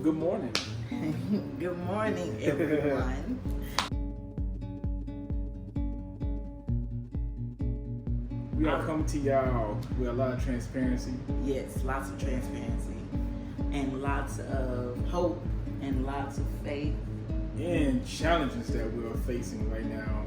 Good morning. Good morning, everyone. We are coming to y'all with a lot of transparency. Yes, lots of transparency and lots of hope and lots of faith. And challenges that we are facing right now.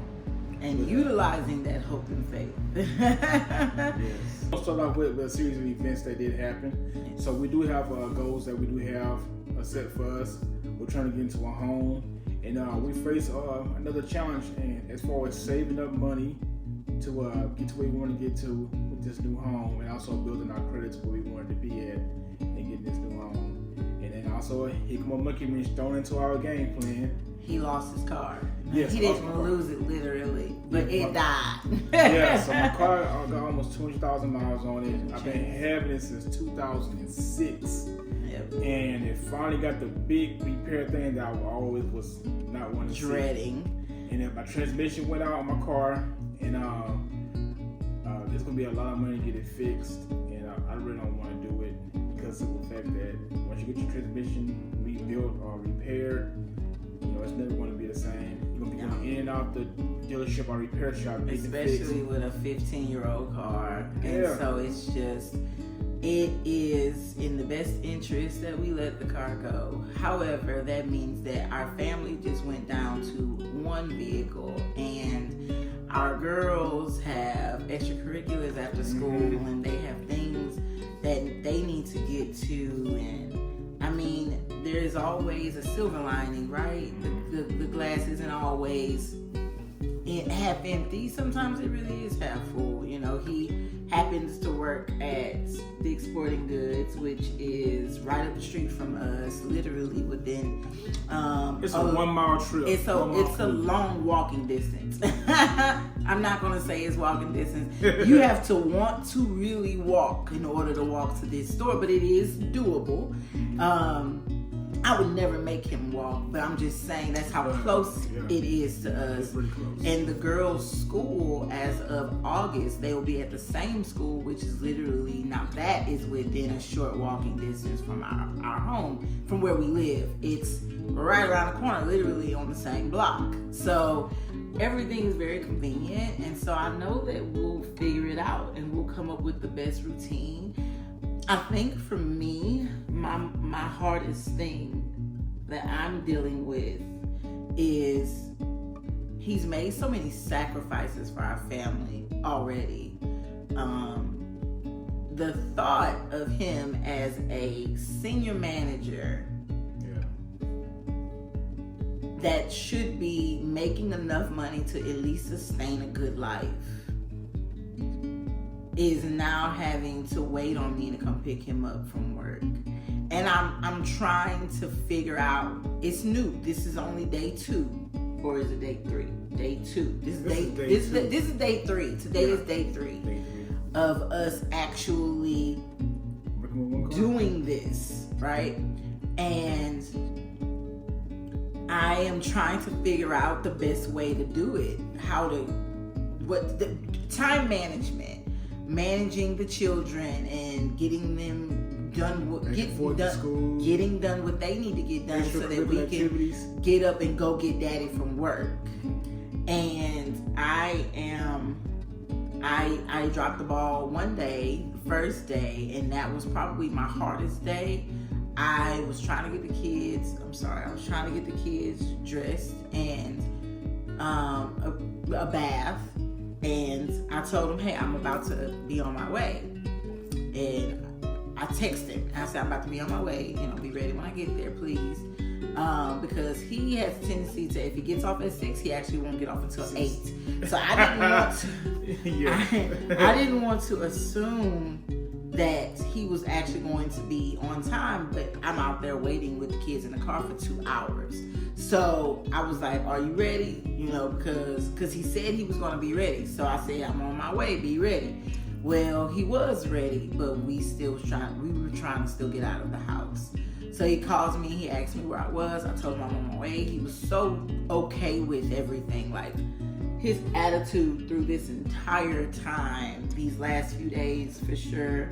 And utilizing that hope and faith. Yes. I'll start off with a series of events that did happen. So we do have goals that we do have set for us. We're trying to get into a home. And we face another challenge and as far as saving up money to get to where we want to get to with this new home, and also building our credits where we wanted to be at and getting this new home. And then also here come a monkey wrench thrown into our game plan. He lost his car. Yes, he didn't lose it literally, but it died. Yeah, so my car got almost 200,000 miles on it. I've been having it since 2006. Yep. And it finally got the big repair thing that I always was not wanting to dreading. And then my transmission went out on my car, and there's gonna be a lot of money to get it fixed, and I really don't want to do it because of the fact that once you get your transmission rebuilt or repaired, it's never going to be the same. You're going to be going in and out the dealership or repair shop. Especially with a 15-year-old car. And Yeah. so it is in the best interest that we let the car go. However, that means that our family just went down to one vehicle, and our girls have extracurriculars after school, and they have things that they need to get to, and I mean, there's always a silver lining, right? The glass isn't always half empty. Sometimes it really is half full. He happens to work at Dick's Sporting Goods, which is right up the street from us, literally within. It's a 1 mile trip. It's a long walking distance. I'm not gonna say it's walking distance. You have to want to really walk in order to walk to this store, but it is doable. I would never make him walk, but I'm just saying that's how close it is to us. It's pretty close. And the girls' school, as of August, they will be at the same school, which is literally, now that is within a short walking distance from our home, from where we live. It's right around the corner, literally on the same block. So everything is very convenient, and so I know that we'll figure it out and we'll come up with the best routine. I think for me, my hardest thing that I'm dealing with is he's made so many sacrifices for our family already. The thought of him as a senior manager that should be making enough money to at least sustain a good life is now having to wait on me to come pick him up from work. And I'm trying to figure out, it's new. This is only day 2, or is it day 3? Day 2. This is day 3. Today is day 3 of us actually doing this, right? And I am trying to figure out the best way to do it. What the time management. Managing the children and getting them done, getting done what they need to get done so that we can get up and go get daddy from work. And I dropped the ball one day, first day, and that was probably my hardest day. I was trying to get the kids dressed and a bath. And I told him, hey, I'm about to be on my way. And I texted him. I said, I'm about to be on my way. Be ready when I get there, please. Because he has a tendency to, if he gets off at 6, he actually won't get off until 8. So I didn't want to assume that he was actually going to be on time, but I'm out there waiting with the kids in the car for 2 hours. So I was like, are you ready? Because he said he was going to be ready. So I said, I'm on my way, be ready. Well, he was ready, but we were trying to still get out of the house. So he calls me, he asked me where I was. I told him I'm on my way. He was so okay with everything. Like, his attitude through this entire time, these last few days for sure,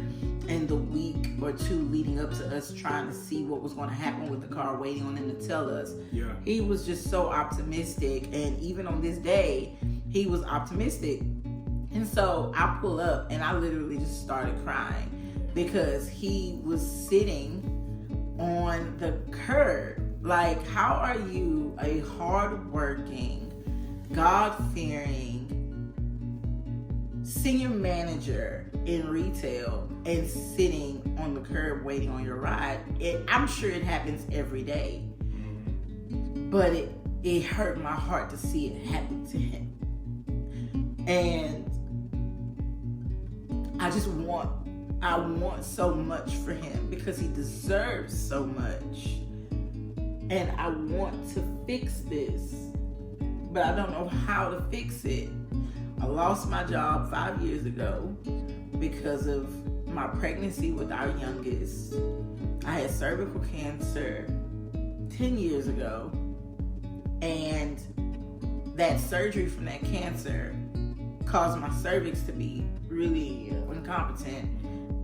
and the week or two leading up to us trying to see what was going to happen with the car, waiting on him to tell us. Yeah. He was just so optimistic, and even on this day, he was optimistic. And so I pull up and I literally just started crying because he was sitting on the curb. Like, how are you a hardworking, God-fearing senior manager in retail and sitting on the curb waiting on your ride? I'm sure it happens every day, but it hurt my heart to see it happen to him. And I want so much for him because he deserves so much. And I want to fix this, but I don't know how to fix it. I lost my job 5 years ago because of my pregnancy with our youngest. I had cervical cancer 10 years ago, and that surgery from that cancer caused my cervix to be really incompetent.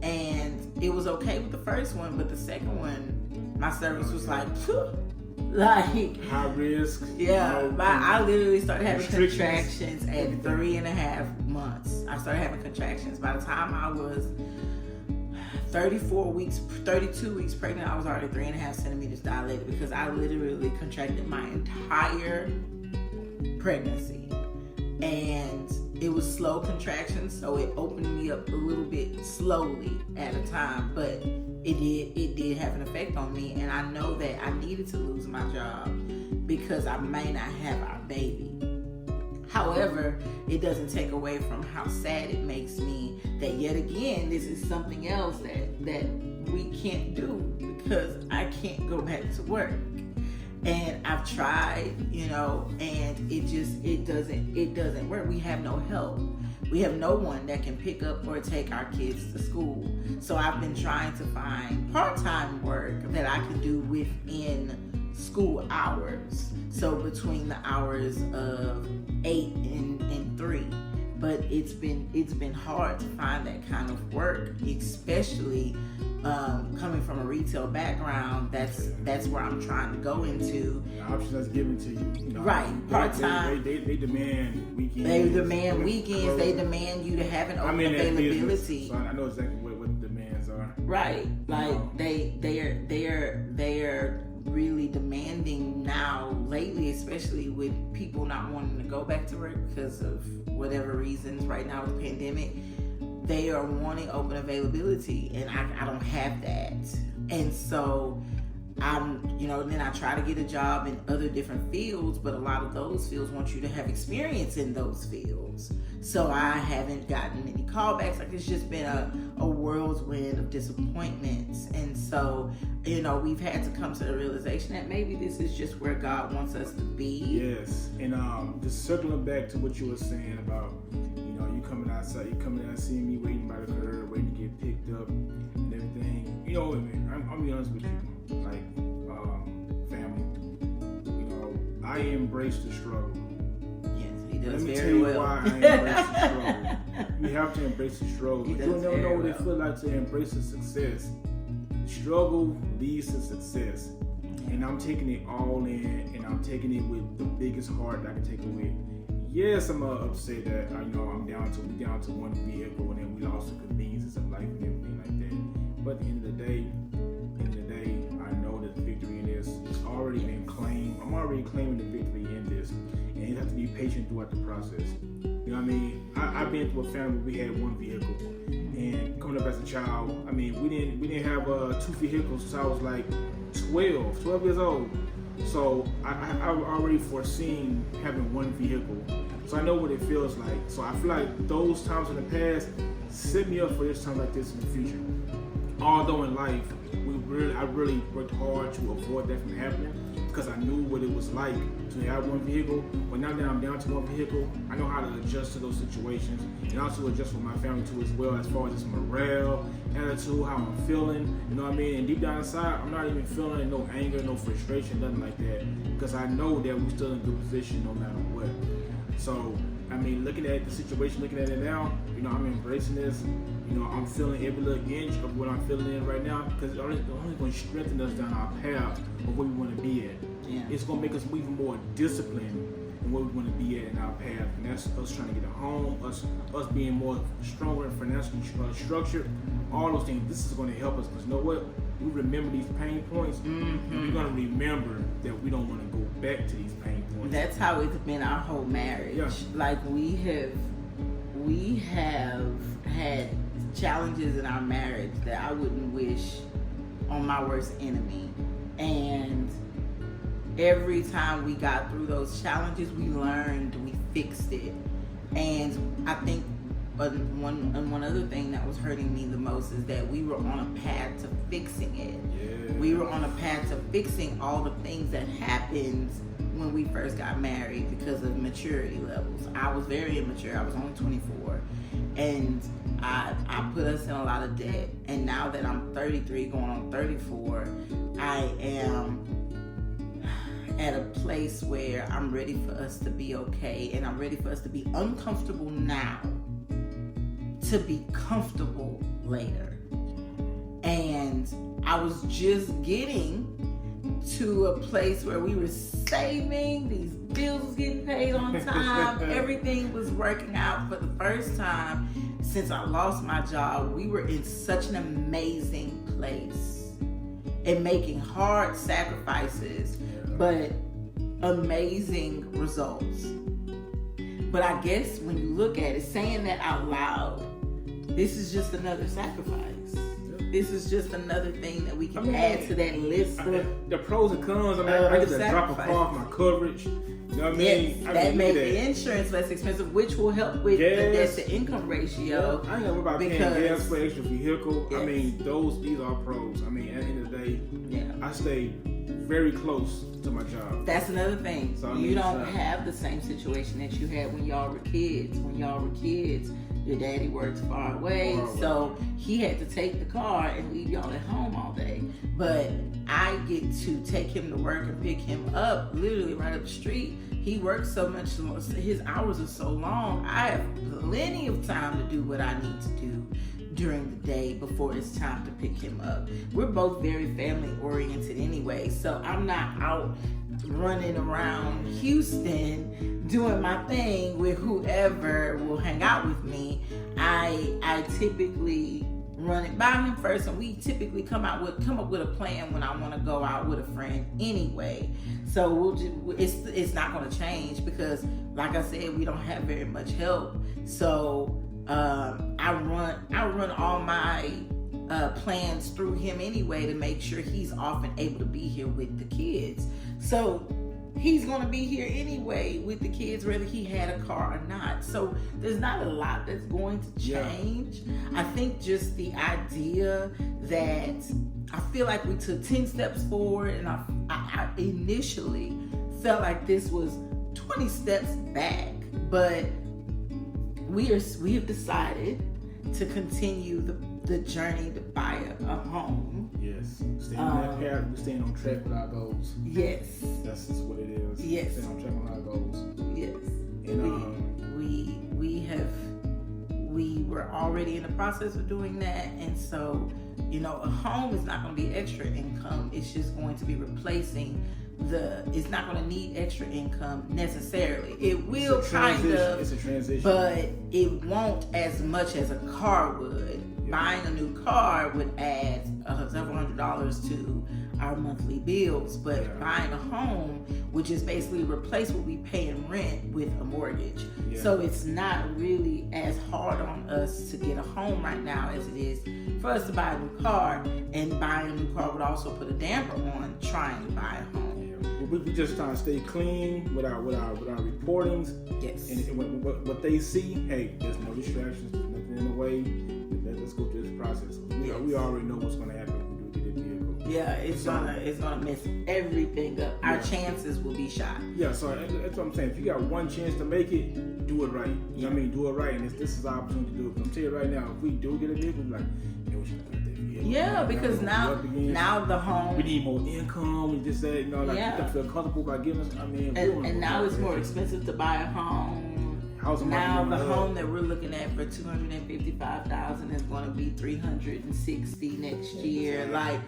And it was okay with the first one, but the second one, my cervix was like, high risk. Yeah, I literally started having contractions at 3.5 months. I started having contractions. By the time I was 32 weeks pregnant, I was already 3.5 centimeters dilated because I literally contracted my entire pregnancy. And it was slow contractions, so it opened me up a little bit slowly at a time, but it did have an effect on me. And I know that I needed to lose my job because I may not have our baby. However, it doesn't take away from how sad it makes me that yet again this is something else that we can't do because I can't go back to work. And I've tried, and it doesn't work. We have no help. We have no one that can pick up or take our kids to school. So I've been trying to find part-time work that I can do within school hours. So between the hours of 8 and 3. But it's been hard to find that kind of work, especially coming from a retail background. That's where I'm trying to go into. The option that's given to you, right? Part time. They demand weekends. They demand weekends. They demand you to have an open availability. Business, so I know exactly what the demands are. Right, like they are really demanding now lately, especially with people not wanting to go back to work because of whatever reasons right now with the pandemic. They are wanting open availability, and I don't have that. And so then I try to get a job in other different fields, but a lot of those fields want you to have experience in those fields. So I haven't gotten any callbacks. Like, it's just been a whirlwind of disappointments. And so, we've had to come to the realization that maybe this is just where God wants us to be. Yes. And just circling back to what you were saying about, you coming outside, you coming out seeing me waiting by the curb, waiting to get picked up and everything. I'll be honest with you, like, family, I embrace the struggle. Yes, he does. Let me very tell you well. why I embrace the struggle. You have to embrace the struggle. You'll never know what it feels like to embrace the success. Struggle leads to success. And I'm taking it all in, and I'm taking it with the biggest heart that I can take it with. Yes, I'm upset that I'm down to one vehicle, and then we lost the conveniences of life and everything like that. But at the end of the day, I know that the victory in this has already been claimed. I'm already claiming the victory in this, and you have to be patient throughout the process. You know what I mean? I've been through a family where we had one vehicle, and coming up as a child, we didn't have 2 vehicles since I was like 12 years old. So I already foreseen having one vehicle, so I know what it feels like. So I feel like those times in the past set me up for this time like this in the future. Although in life, I really worked hard to avoid that from happening because I knew what it was like to have one vehicle. But now that I'm down to one vehicle, I know how to adjust to those situations and also adjust with my family too as well, as far as just morale, attitude, how I'm feeling. You know what I mean? And deep down inside, I'm not even feeling no anger, no frustration, nothing like that, because I know that we're still in a good position no matter what. So I mean, looking at the situation, looking at it now, you know, I'm embracing this. You know, I'm feeling every little inch of what I'm feeling in right now because it's only going to strengthen us down our path of where we want to be at. Yeah. It's going to make us even more disciplined in where we want to be at in our path, and that's us trying to get a home, us being more stronger and financially structured. All those things. This is going to help us because you know what? We remember these pain points, and we're going to remember that we don't want to go back to these pain points. That's how it's been our whole marriage. Yeah. Like we have had challenges in our marriage that I wouldn't wish on my worst enemy. And every time we got through those challenges, we learned, we fixed it. And I think one other thing that was hurting me the most is that we were on a path to fixing it. Yeah. We were on a path to fixing all the things that happened when we first got married because of maturity levels. I was very immature. I was only 24. And I put us in a lot of debt. And now that I'm 33 going on 34, I am at a place where I'm ready for us to be okay, and I'm ready for us to be uncomfortable now to be comfortable later. And I was just getting to a place where we were saving, these bills was getting paid on time, everything was working out. For the first time since I lost my job, we were in such an amazing place and making hard sacrifices, but amazing results. But I guess when you look at it, saying that out loud, this is just another sacrifice. This is just another thing that we can add to that list. The pros and cons. I get to drop a car off my coverage. You know what I mean? Yes, that made the insurance less expensive, which will help with the debt to income ratio. I ain't gonna worry about paying gas for extra vehicle. Yes. I mean, these are pros. I mean, at the end of the day, I stay very close to my job. That's another thing. So you don't have the same situation that you had when y'all were kids. When y'all were kids, your daddy works far away, so he had to take the car and leave y'all at home all day. But I get to take him to work and pick him up literally right up the street. He works so much, his hours are so long, I have plenty of time to do what I need to do during the day before it's time to pick him up. We're both very family oriented anyway, so I'm not out running around Houston doing my thing with whoever will hang out with me. I typically run it by him first, and we typically come up with a plan when I want to go out with a friend anyway. So it's not going to change because, like I said, we don't have very much help. So I run all my plans through him anyway to make sure he's often able to be here with the kids. So he's going to be here anyway with the kids, whether he had a car or not. So there's not a lot that's going to change. I think just the idea that I feel like we took 10 steps forward, and I initially felt like this was 20 steps back, but we have decided to continue the journey to buy a home. Yes. Staying on that path, we're staying on track with our goals. Yes. That's just what it is. Yes. Staying on track with our goals. Yes. And we were already in the process of doing that, and so, you know, a home is not going to be extra income. It's just going to be replacing it's not going to need extra income necessarily. It will kind of, it's a transition, but it won't as much as a car would. Yeah. Buying a new car would add several $100s to our monthly bills, but buying a home would just basically replace what we pay in rent with a mortgage. Yeah. So it's not really as hard on us to get a home right now as it is for us to buy a new car, and buying a new car would also put a damper on trying to buy a home. We just trying to stay clean with our reportings. Yes. And what they see, hey, there's no distractions, there's nothing in the way. Let's go through this process. We already know what's going to happen when we do get a vehicle. Yeah, it's gonna mess everything up. Our chances will be shot. Yeah, so that's what I'm saying. If you got one chance to make it, do it right. You know what I mean? Do it right, and this is our opportunity to do it. I'm telling you right now, if we do get a vehicle, we're like, hey, we should put that vehicle. Yeah, because now the home, we need more income. We just said, people feel comfortable by giving us. I mean, and now it's more expensive to buy a home. house. Now the home that we're looking at for $255,000 is going to be $360,000 next year. Like,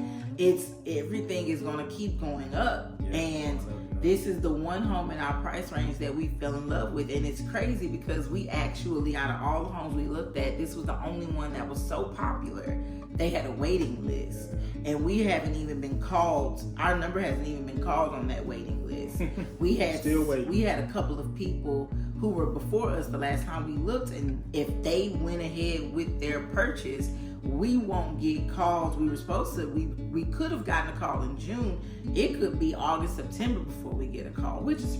everything is going to keep going up, and this is the one home in our price range that we fell in love with. And it's crazy because we actually, out of all the homes we looked at, this was the only one that was so popular. They had a waiting list, and we haven't even been called. Our number hasn't even been called on that waiting list. We had a couple of people who were before us the last time we looked, and if they went ahead with their purchase, we won't get calls. We were supposed to. We could have gotten a call in June. It could be August, September before we get a call, which is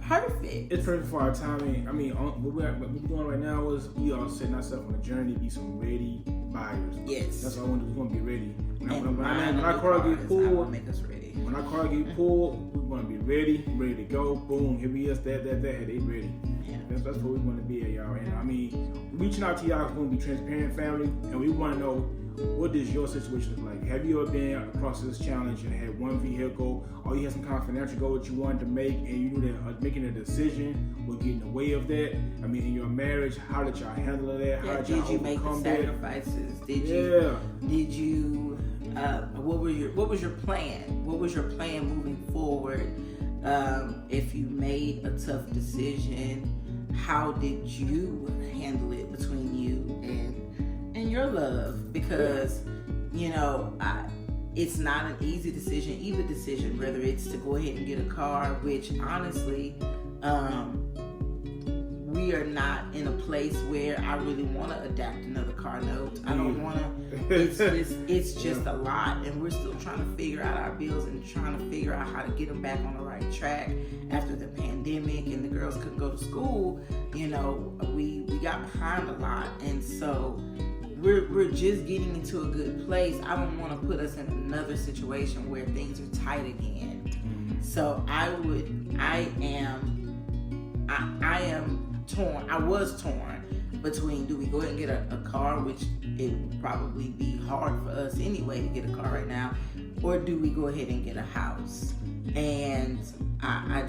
perfect. It's perfect for our timing. I mean, what we're doing right now is we are setting ourselves on a journey to be some ready buyers. Yes, that's all I want to do. We want to be ready. When our car get pulled, make us ready. When our car get pulled, we want to be ready to go. Boom, here we is. That. They ready. Yeah. That's what we want to be at, y'all. And I mean, reaching out to y'all is going to be transparent, family, and we want to know, what does your situation look like? Have you ever been across this challenge and had one vehicle, or you had some kind of financial goal that you wanted to make, and you knew that making a decision would get in the way of that? I mean, in your marriage, how did y'all handle that? How did you make the sacrifices? Did you? What was your plan? What was your plan moving forward? If you made a tough decision, how did you handle it between you and your love? Because it's not an easy decision, either decision, whether it's to go ahead and get a car, which honestly, we are not in a place where I really want to adapt another car note. I don't want to. It's just a lot, and we're still trying to figure out our bills and trying to figure out how to get them back on the right track after the pandemic and the girls couldn't go to school. We got behind a lot, and so we're just getting into a good place. I don't want to put us in another situation where things are tight again. So I am torn. I was torn between, do we go ahead and get a car, which it would probably be hard for us anyway to get a car right now, or do we go ahead and get a house? And I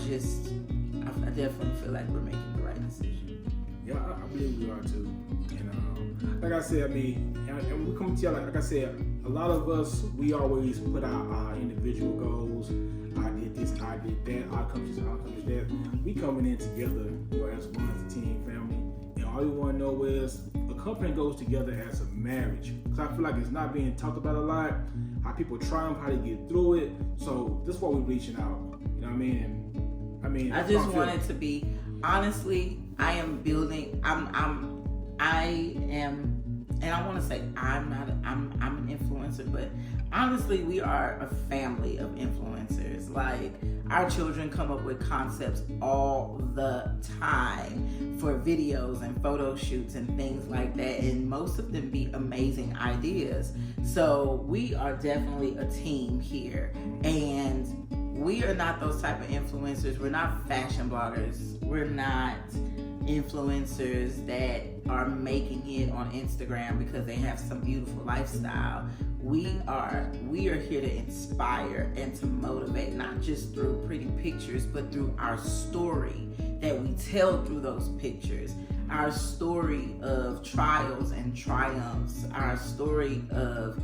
definitely feel like we're making the right decision. Yeah, I believe we are too. And like I said, I mean, and we come to you, like I said, a lot of us, we always put our individual goals. I did this, I did that, I accomplished that. We coming in together, as one, as a team, family, and all we want to know is a company goes together as a marriage. Because I feel like it's not being talked about a lot, how people triumph, how they get through it. So this is what we're reaching out. You know what I mean? And I just want it to be, honestly, I am building. And I want to say I'm an influencer, but honestly, we are a family of influencers. Like, our children come up with concepts all the time for videos and photo shoots and things like that, and most of them be amazing ideas. So we are definitely a team here, and we are not those type of influencers. We're not fashion bloggers. We're not influencers that are making it on Instagram because they have some beautiful lifestyle. We are here to inspire and to motivate, not just through pretty pictures, but through our story that we tell through those pictures. Our story of trials and triumphs, our stories of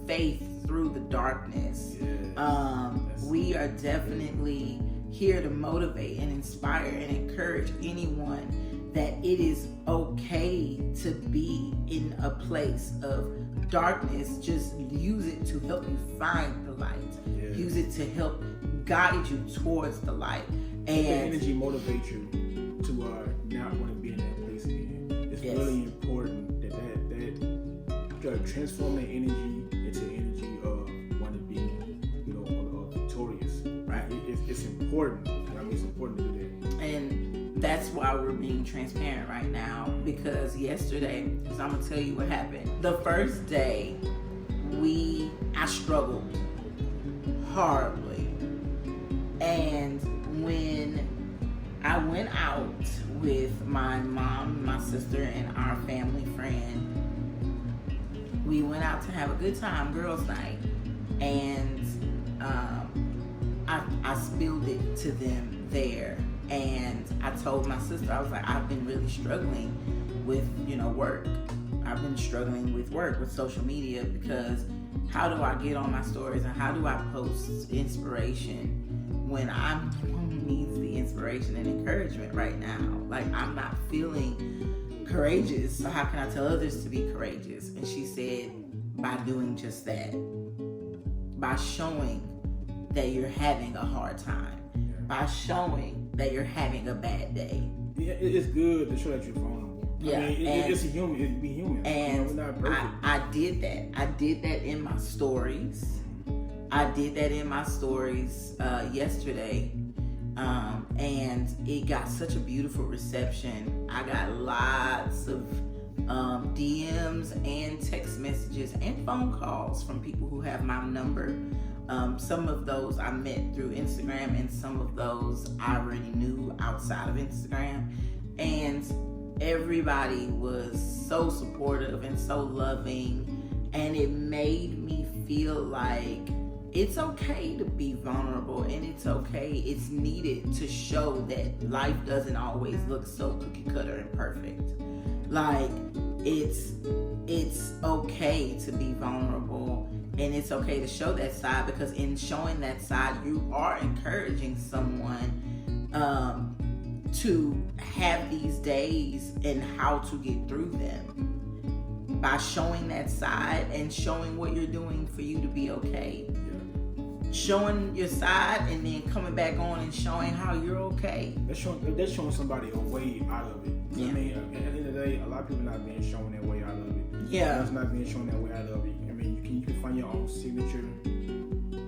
faith through the darkness. We are definitely here to motivate and inspire and encourage anyone that it is okay to be in a place of darkness. Just use it to help you find the light. Yes. Use it to help guide you towards the light. And the energy motivates you to not want to be in that place again. It's really important that transform that energy into energy of want to be, victorious. Right? It's important. It's important to do that. And that's why we're being transparent right now, because yesterday, because I'm gonna tell you what happened. The first day, I struggled horribly, and when I went out with my mom, my sister, and our family friend, we went out to have a good time, girls' night, and I spilled it to them there, And I told my sister, I was like, I've been really struggling with, work. I've been struggling with work, with social media, because how do I get on my stories and how do I post inspiration when I'm the one who needs the inspiration and encouragement right now? Like, I'm not feeling courageous, so how can I tell others to be courageous? And she said, by doing just that, by showing that you're having a hard time, by showing that you're having a bad day. Yeah, it's good to show that you're vulnerable. Yeah, I mean, it's a human. It'd be human. And we're not perfect. I did that. I did that in my stories. I did that in my stories yesterday, and it got such a beautiful reception. I got lots of DMs and text messages and phone calls from people who have my number. Some of those I met through Instagram, and some of those I already knew outside of Instagram. And everybody was so supportive and so loving, and it made me feel like it's okay to be vulnerable, and it's okay, it's needed to show that life doesn't always look so cookie cutter and perfect. Like, it's okay to be vulnerable, and it's okay to show that side, because in showing that side, you are encouraging someone to have these days and how to get through them by showing that side and showing what you're doing for you to be okay. Showing your side and then coming back on and showing how you're okay. That's showing somebody a way out of it. Yeah. I mean, at the end of the day, a lot of people not being shown their way out of it. Yeah. That's not being shown their way out of it. I mean, you can find your own signature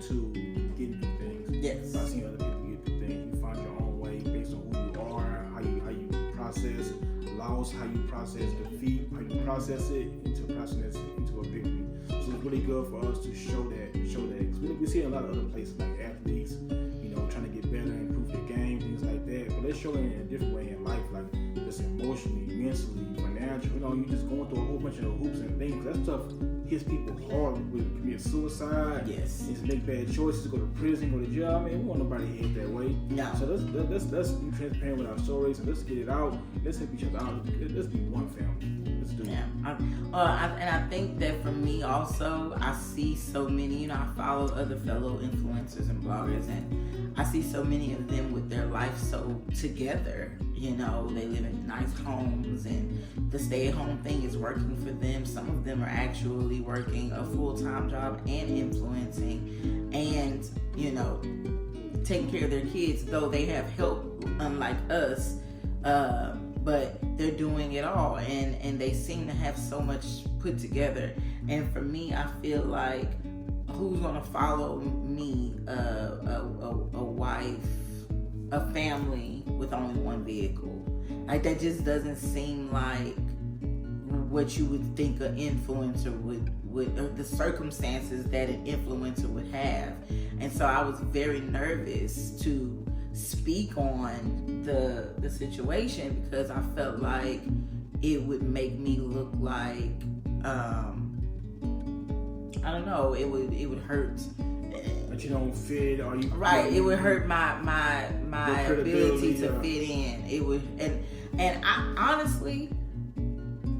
to get through things. Yes. I've seen other people get through things. You find your own way based on who you are, how you process loss, how you process defeat, how you process it into a victory. So it's really good for us to show that. Because we see a lot of other places like athletes, trying to get better, improve their game, things like that. But they're showing it in a different way in life, like just emotionally, mentally, financially. You just going through a whole bunch of hoops and things. That stuff hits people hard. With commit suicide, yes, and to make bad choices, go to prison, go to jail. I mean, we want nobody to hit that way. No. So let's be transparent with our stories and let's get it out. Let's help each other out. Let's be one family. Let's do it. And I think that for me also, I see so many, I follow other fellow influencers and bloggers, and I see so many of them with their life so together. They live in nice homes, and the stay-at-home thing is working for them. Some of them are actually working a full-time job and influencing, and taking care of their kids, though they have help, unlike us. But they're doing it all, and they seem to have so much put together. And for me, I feel like, who's gonna follow me, a wife, a family with only one vehicle? Like, that just doesn't seem like what you would think an influencer would, or the circumstances that an influencer would have. And so I was very nervous to speak on the situation, because I felt like it would make me look like I don't know, it would hurt that you don't fit, or you right. It would hurt my ability to fit in. It would, and I honestly,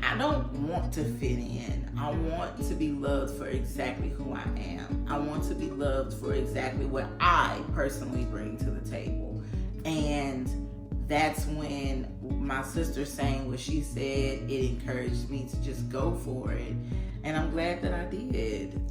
I don't want to fit in. I want to be loved for exactly who I am. I want to be loved for exactly what I personally bring to the table. And that's when my sister saying what she said, it encouraged me to just go for it. And I'm glad that I did.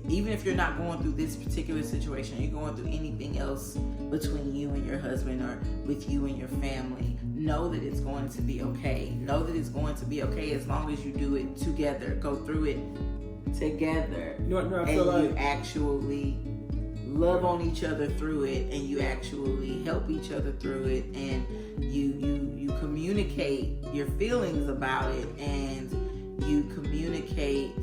Even if you're not going through this particular situation, you're going through anything else between you and your husband or with you and your family, know that it's going to be okay. Know that it's going to be okay as long as you do it together. Go through it together. I feel like you actually love on each other through it, and you actually help each other through it, and you communicate your feelings about it, and you communicate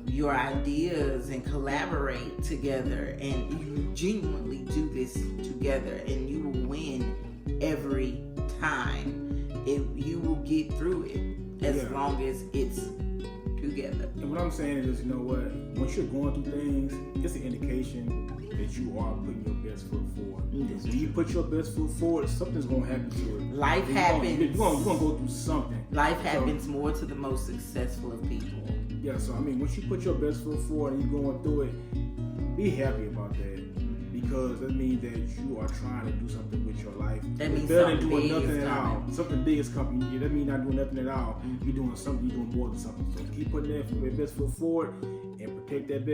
your ideas and collaborate together, and you genuinely do this together, and you will win every time. You will get through it as long as it's together. And what I'm saying is, you know what? Once you're going through things, it's an indication that you are putting your best foot forward. When you put your best foot forward, something's gonna happen to it. Life happens. You're gonna go through something. Life happens more to the most successful of people. Yeah, so I mean, once you put your best foot forward and you're going through it, be happy about that, because that means that you are trying to do something with your life. That means better than something doing big nothing is at all. coming. Something big is coming. That means not doing nothing at all. You're doing something. You're doing more than something. So keep putting that best foot forward and protect that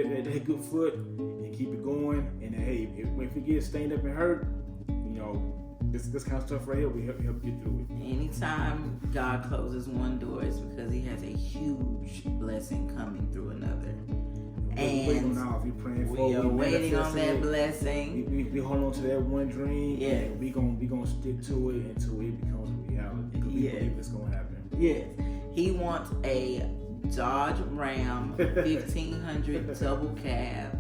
good foot and keep it going. And hey, if it gets stained up and hurt, you know, this kind of stuff right here will help you through it. Anytime God closes one door, it's because He has a huge blessing coming through another. And we are waiting on that blessing. We hold on to that one dream. Yeah. And we gonna stick to it until it becomes a reality. Because we believe it's gonna happen. Yes. He wants a Dodge Ram 1500 double cab.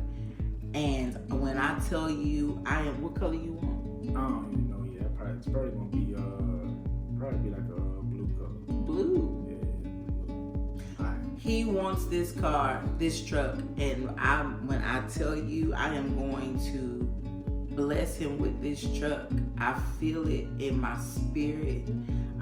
And when I tell you, what color you want? It's probably gonna be like a blue color. Blue. Yeah. Right. He wants this truck, and when I tell you I am going to bless him with this truck, I feel it in my spirit.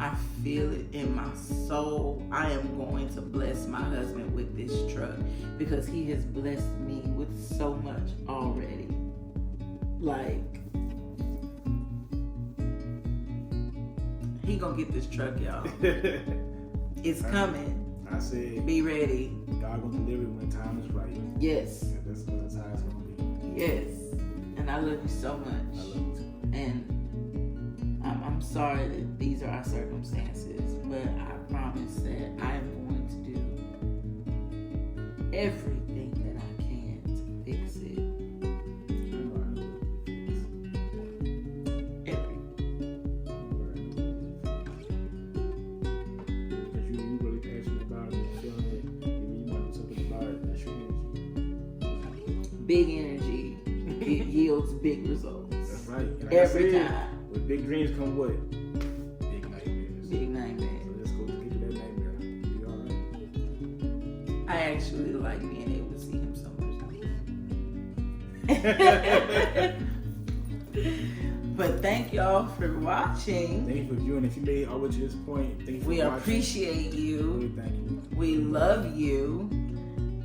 I feel it in my soul. I am going to bless my husband with this truck because he has blessed me with so much already. Like, he gonna get this truck, y'all. It's coming. I said, be ready. God gonna deliver it when the time is right. Yes. That's how it's gonna be. Yes. And I love you so much. I love you too. And I'm sorry that these are our circumstances, but I promise that I am going to do everything that I can to fix it. Big energy, it yields big results. That's right. And every time. With big dreams come what? Big nightmares. Big nightmares. So let's go to get to that nightmare. Be alright. I actually like being able to see him so much. But thank y'all for watching. Thank you for viewing. If you made it all the way to this point, thank you for watching. We appreciate you. Really thank you. We love you.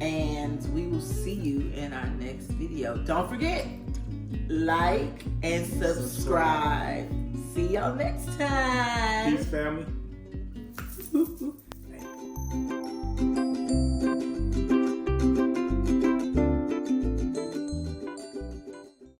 And we will see you in our next video. Don't forget, like and subscribe. See y'all next time. Peace, family.